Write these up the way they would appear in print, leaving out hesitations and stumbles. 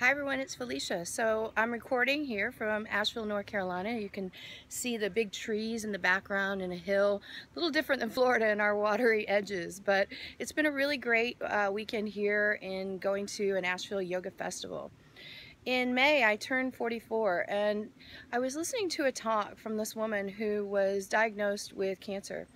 Hi everyone, it's Felicia. So I'm recording here from Asheville, North Carolina. You can see the big trees in the background and a hill. A little different than Florida and our watery edges, but it's been a really great weekend here in going to an Asheville Yoga Festival. In May, I turned 44, and I was listening to a talk from this woman who was diagnosed with cancer.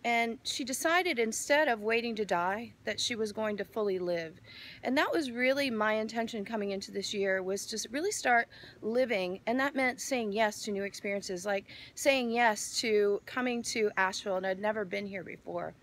And she decided, instead of waiting to die, that she was going to fully live. And that was really my intention coming into this year, was to really start living. And that meant saying yes to new experiences, like saying yes to coming to Asheville, and I'd never been here before.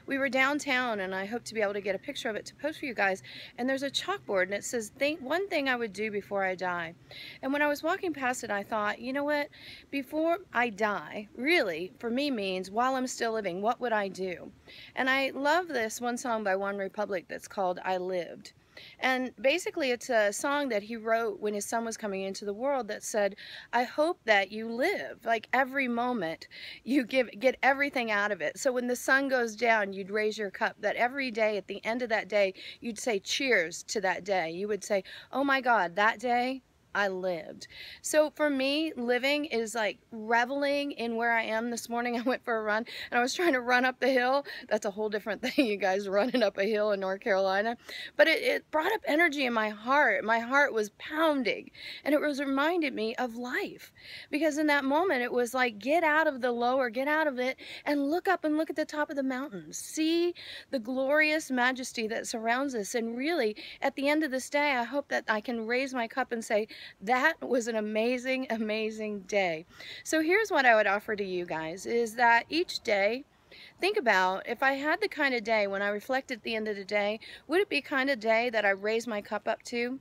We were downtown, and I hope to be able to get a picture of it to post for you guys, and there's a chalkboard and it says, one thing I would do before I die. And when I was walking past it, I thought, you know what, before I die really for me means while I'm still living, what would I do? And I love this one song by One Republic that's called I Lived. And basically it's a song that he wrote when his son was coming into the world that said, I hope that you live, like every moment you get everything out of it. So when the sun goes down, you'd raise your cup, that every day at the end of that day, you'd say cheers to that day. You would say, oh my God, that day I lived. So for me, living is like reveling in where I am. This morning I went for a run and I was trying to run up the hill. That's a whole different thing, you guys, running up a hill in North Carolina. But it brought up energy in my heart. My heart was pounding, and it was reminded me of life. Because in that moment, it was like, get out of the lower, get out of it, and look up and look at the top of the mountains. See the glorious majesty that surrounds us. And really, at the end of this day, I hope that I can raise my cup and say, that was an amazing, amazing day. So here's what I would offer to you guys, is that each day, think about, if I had the kind of day when I reflect at the end of the day, would it be the kind of day that I raise my cup up to?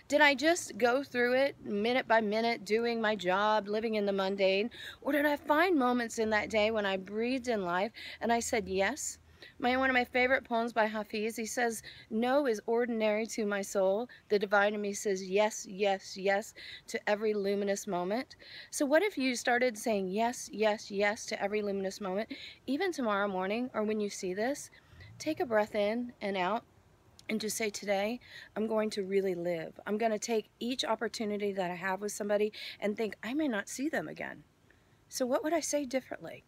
Did I just go through it minute by minute, doing my job, living in the mundane? Or did I find moments in that day when I breathed in life and I said yes? One of my favorite poems by Hafiz, he says, no is ordinary to my soul. The divine in me says yes, yes, yes to every luminous moment. So what if you started saying yes, yes, yes to every luminous moment? Even tomorrow morning, or when you see this, take a breath in and out and just say, today I'm going to really live. I'm going to take each opportunity that I have with somebody and think, I may not see them again. So what would I say differently?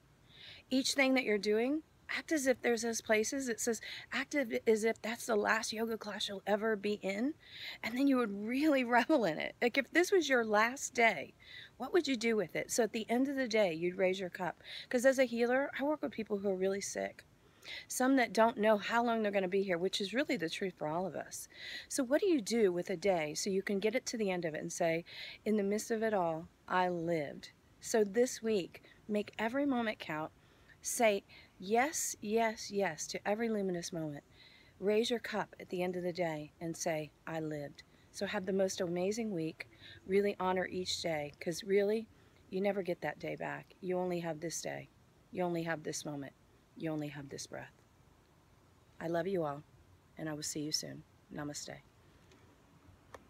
Each thing that you're doing, act as if there's those places. It says act as if that's the last yoga class you'll ever be in, and then you would really revel in it. Like if this was your last day, what would you do with it? So at the end of the day, you'd raise your cup. Because as a healer, I work with people who are really sick. Some that don't know how long they're going to be here, which is really the truth for all of us. So what do you do with a day so you can get it to the end of it and say, in the midst of it all, I lived. So this week, make every moment count. Say yes, yes, yes to every luminous moment. Raise your cup at the end of the day and say, I lived. So have the most amazing week. Really honor each day, because really, you never get that day back. You only have this day. You only have this moment. You only have this breath. I love you all, and I will see you soon. Namaste.